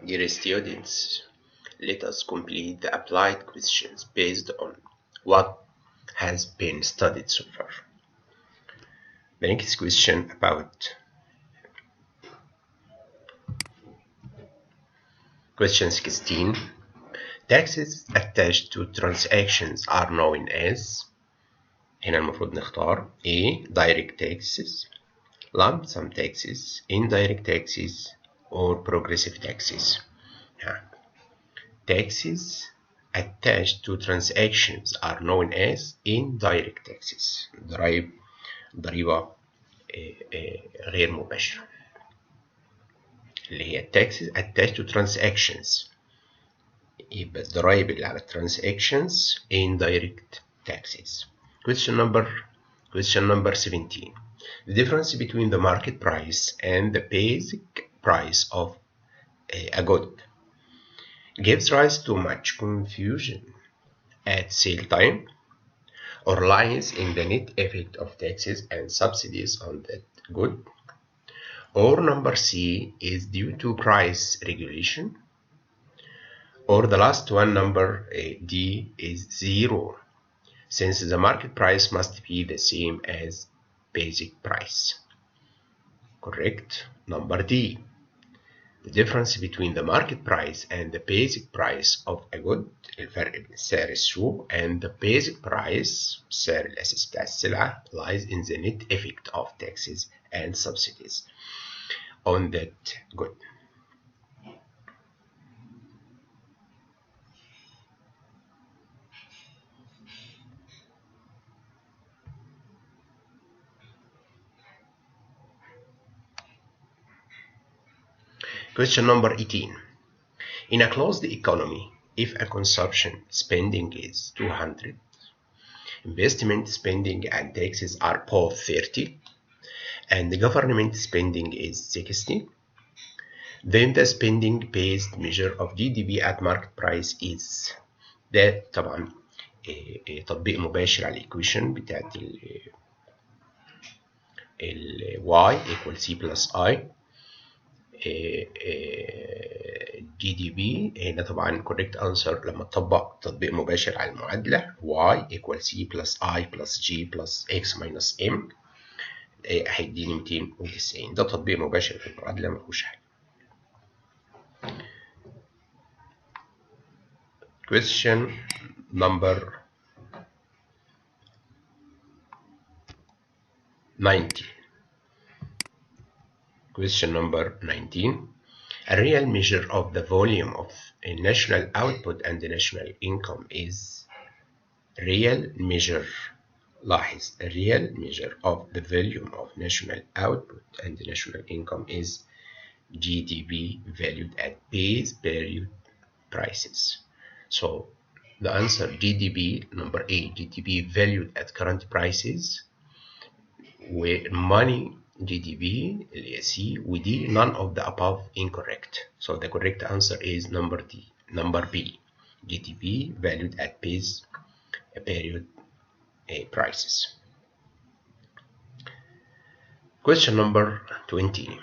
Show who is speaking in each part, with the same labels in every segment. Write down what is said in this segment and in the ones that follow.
Speaker 1: Dear students, let us complete the applied questions based on what has been studied so far. The next question about question 16. Taxes attached to transactions are known as. هنا المفروض نختار A. Direct taxes, lump sum taxes, indirect taxes, or progressive taxes. Taxes attached to transactions are known as indirect taxes. ضريبة غير مباشرة اللي هي taxes attached to transactions. يبقى الضرايب اللي على transactions indirect taxes. Question number 17. The difference between the market price and the basic price of a good gives rise to much confusion at sale time, or lies in the net effect of taxes and subsidies on that good, or number C is due to price regulation, or the last one, number D, is zero, since the market price must be the same as basic price. Correct. Number D. The difference between the market price and the basic price of a good, الفرق بين سعر السوق and the basic price, سعر الأساس بتاع السلعة, lies in the net effect of taxes and subsidies on that good. Question number 18. In a closed economy, if a consumption spending is 200, investment spending and taxes are both 30, and the government spending is 60, then the spending-based measure of GDP at market price is. ده طبعا تطبيق مباشر على الإيكويشن بتاعت ال y equal c plus i. GDP هنا طبعا correct answer لما تطبق تطبيق مباشر على المعادلة y equal c plus i plus g plus x minus m هيديني 290. ده تطبيق مباشر في المعادلة مفيهوش حاجة. Question number 19. Question number 19. A real measure of the volume of a national output and the national income is. Real measure. لاحظ, a real measure of the volume of national output and the national income is GDP valued at base period prices. So the answer GDP, number A, GDP valued at current prices, where money GDP اللي هي C ودي none of the above incorrect. So the correct answer is number D, number B, GDP valued at base period prices. Question number 20.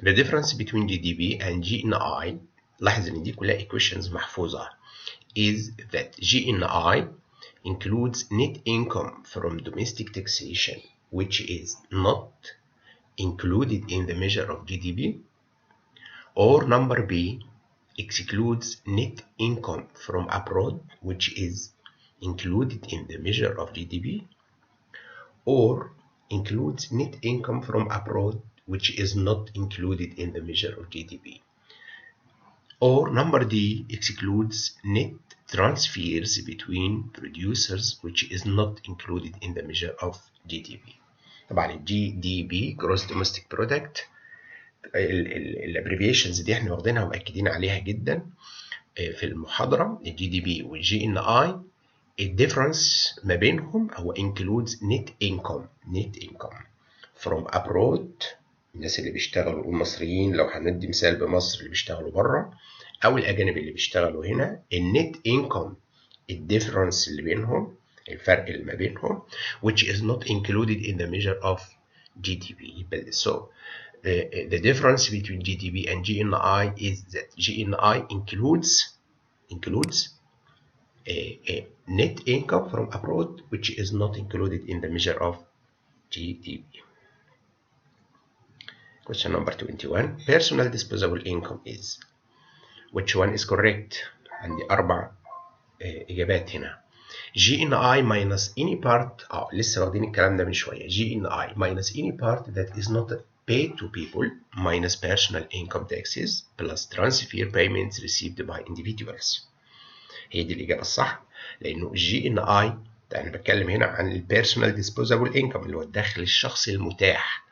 Speaker 1: The difference between GDP and GNI, لاحظ ان دي كلها equations محفوظة, is that GNI includes net income from domestic taxation, which is not included in the measure of GDP, or number B excludes net income from abroad, which is included in the measure of GDP, or includes net income from abroad, which is not included in the measure of GDP, or number D excludes net transfers between producers, which is not included in the measure of GDP. طبعا ال GDP Gross Domestic Product الابريفيشنز دي احنا واخدينها ومأكدين عليها جدا في المحاضرة. ال GDP وال GNI الديفرنس ما بينهم هو includes net income from abroad, الناس اللي بيشتغلوا المصريين لو هندي مثال بمصر اللي بيشتغلوا بره او الاجانب اللي بيشتغلوا هنا. النت income الديفرنس اللي بينهم, الفرق اللي ما بينهم, which is not included in the measure of GDP. So the difference between GDP and GNI is that GNI includes net income from abroad, which is not included in the measure of GDP. Question number 21. Personal disposable income is. Which one is correct? عندي 4 إجابات هنا. GNI minus any part. لسه واخدين الكلام ده من شوية. GNI minus any part that is not paid to people minus personal income taxes plus transfer payments received by individuals. هي دي الإجابة الصح، لأنه GNI ده أنا بتكلم هنا عن البيرسونال ديسبوزابل انكم اللي هو الدخل الشخصي المتاح.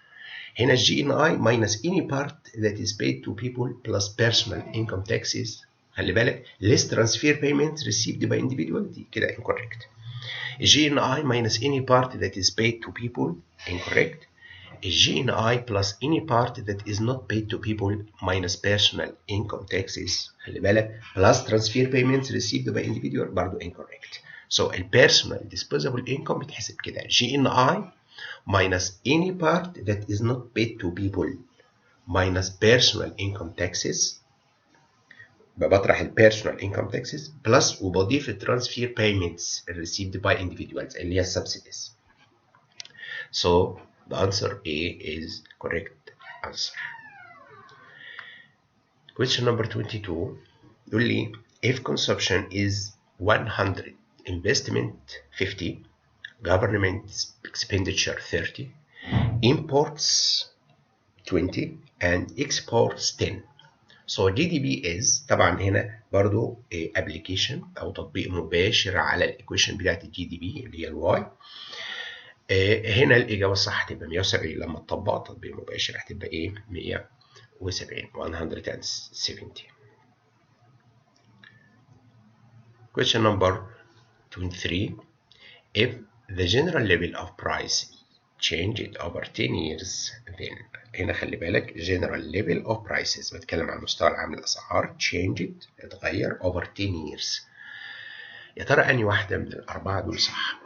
Speaker 1: هنا GNI minus any part that is paid to people plus personal income taxes. خلي بالك less transfer payments received by individual دي كده incorrect. GNI minus any part that is paid to people incorrect. GNI plus any part that is not paid to people minus personal income taxes خلي بالك plus transfer payments received by individual برضو incorrect. So ال personal disposable income بتحسب كده GNI minus any part that is not paid to people minus personal income taxes. بطرح ال personal income taxes plus وبضيف ال transfer payments received by individuals اللي هي subsidies. So the answer A is correct answer. Question number 22 يقول لي if consumption is 100 investment 50 government expenditure 30 imports 20 and exports 10. So GDP is طبعا هنا برضو application أو تطبيق مباشر على الإيكويشن بتاعت GDP اللي هي الواي. هنا الإجابة الصح هتبقى 170 لما تطبق تطبيق مباشر هتبقى إيه؟ 170 170. Question number 23. If the general level of price changed over 10 years then هنا خلي بالك general level of prices بتكلم عن مستوى العام للأسعار changed اتغير over 10 years. يا ترى أنهي واحدة من الأربعة دول صح؟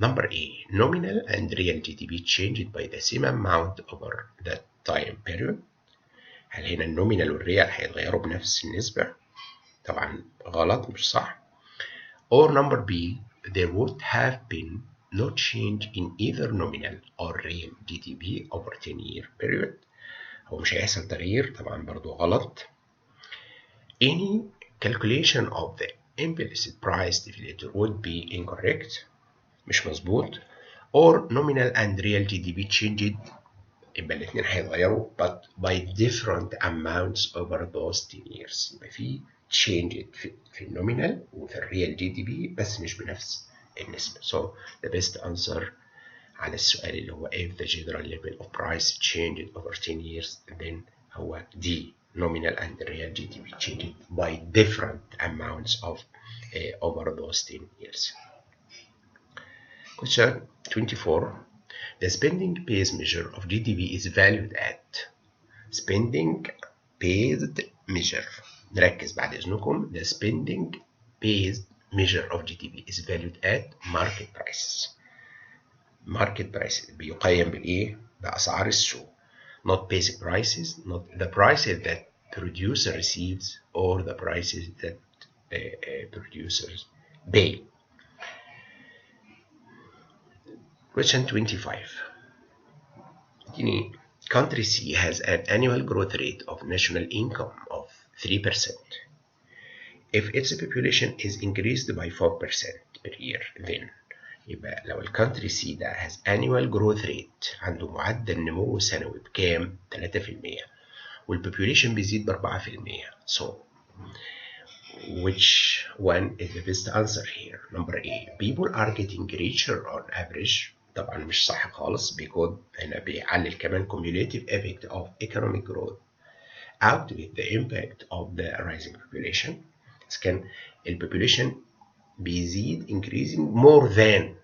Speaker 1: Number A. Nominal and real GDP changed by the same amount over that time period. هل هنا النومينال والريال هيتغيروا بنفس النسبة؟ طبعا غلط مش صح. Or number B. There would have been no change in either nominal or real GDP over 10-year period. هو مش هيحصل تغيير طبعا برضو غلط. Any calculation of the implicit price deflator would be incorrect. مش مظبوط. or nominal and real GDP changed يبقى الاثنين هيتغيروا but by different amounts over those 10 years. يبقى في changed في النومينال وفي الريال GDP بس مش بنفس النسبة. So the best answer على السؤال اللي هو if the general level of price changed over 10 years then هو D. nominal and real GDP changed by different amounts of over those 10 years. Question 24. The spending base measure of GDP is valued at. Spending based measure. نركز بعد إذنكم. The spending based measure of GDP is valued at market prices. Market prices بيقيم بالإيه؟ بأسعار السوق. Not basic prices, not the prices that producer receives or the prices that producers pay. Question 25. Country C has an annual growth rate of national income of 3%. If its population is increased by 4% per year, then يبقى لو الكونتري C ده has annual growth rate عنده معدل نمو سنوي بكام؟ 3% والpopulation بيزيد ب 4%. So which one is the best answer here? Number A. People are getting richer on average. طبعا مش صح خالص because هنا بيعلل كمان cumulative effect of economic growth outweigh the impact of the rising population. إذا كان population بيزيد increasing more than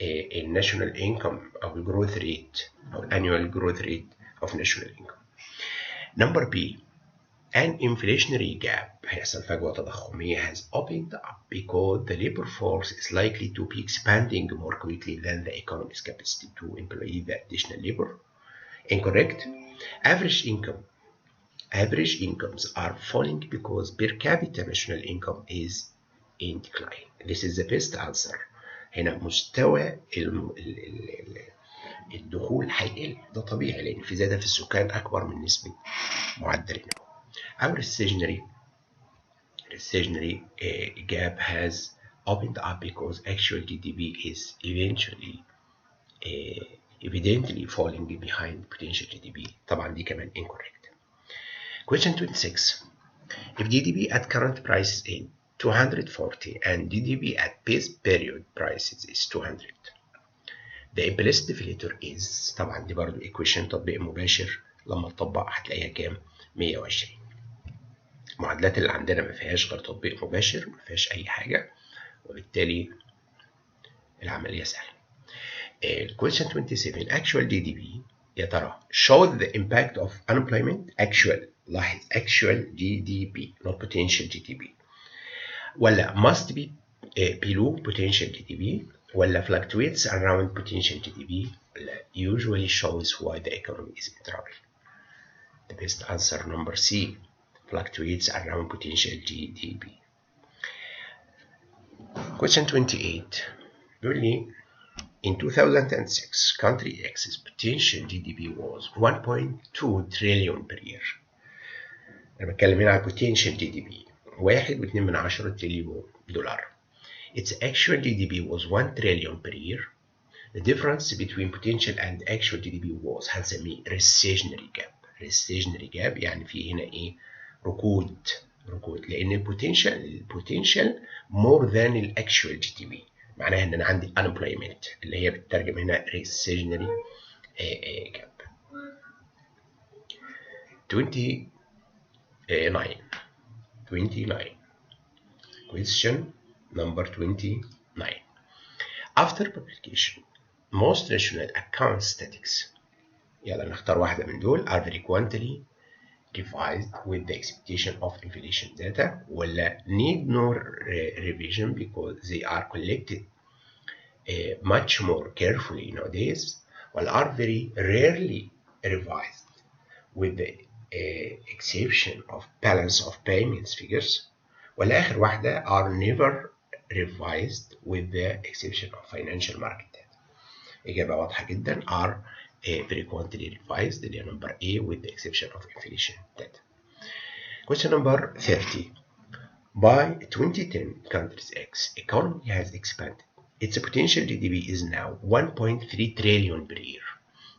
Speaker 1: a national income أو growth rate أو annual growth rate of national income. Number B. An inflationary gap هيحصل فجوة تضخمية has opened up because the labor force is likely to be expanding more quickly than the economy's capacity to employ the additional labor. Incorrect. Average incomes are falling because per capita national income is in decline. This is the best answer. هنا مستوى الدخول هيقل، ده طبيعي لأن في زيادة في السكان أكبر من نسبة معدل النمو. Our recessionary gap has opened up because actual GDP is evidently falling behind potential GDP. طبعا دي كمان incorrect. Question 26. If GDP at current prices is 240 and GDP at base period prices is 200, the implicit deflator is، طبعا دي برضو equation تطبيق مباشر، لما تطبق هتلاقيها كام؟ 120. المعادلات اللي عندنا ما فيهاش غير تطبيق مباشر، ما فيهاش أي حاجة، وبالتالي العملية سهلة. Question 27. Actual GDP يا ترى show the impact of unemployment. Actual، لاحظ actual GDP not potential GDP، ولا must be below potential GDP، ولا fluctuates around potential GDP، ولا usually shows why the economy is in trouble. The best answer number C, fluctuates around potential GDP. Question 28 بيقول لي in 2006 country X's potential GDP was 1.2 trillion per year. أنا بتكلم هنا على potential GDP 1.2 تريليون دولار. Its actual GDP was 1 trillion per year. The difference between potential and actual GDP was هنسميه recessionary gap. recessionary gap يعني في هنا إيه؟ ركود لأن البوتنشال more than الأكشوال GDP، معناها إن أنا عندي unemployment اللي هي بتترجم هنا recessionary gap. 29. Question number 29. After publication most national account statistics، يلا نختار واحدة من دول، are frequently revised with the expectation of inflation data، ولا need no revision because they are collected much more carefully nowadays، ولا are very rarely revised with the exception of balance of payments figures، ولا آخر واحدة are never revised with the exception of financial market data. إجابة واضحة جدا are frequently revised اللي هي number A with the exception of inflation data. Question number 30. By 2010 countries X economy has expanded. Its potential GDP is now 1.3 trillion per year.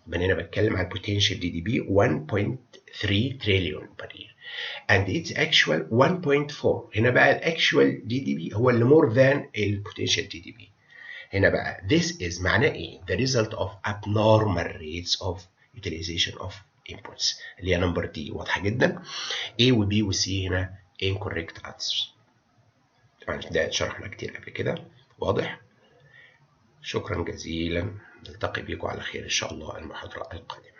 Speaker 1: يبقى هنا بتكلم عن potential GDP 1.3 trillion per year. And its actual 1.4. هنا بقى الأكشوال GDP هو اللي more than ال potential GDP. هنا بقى this is معناه ايه؟ the result of abnormal rates of utilization of inputs اللي هي نمبر دي واضحة جدا. A و B و C هنا incorrect answers. طبعا ده شرحنا كتير قبل كده، واضح؟ شكرا جزيلا، نلتقي بكم على خير إن شاء الله المحاضرة القادمة.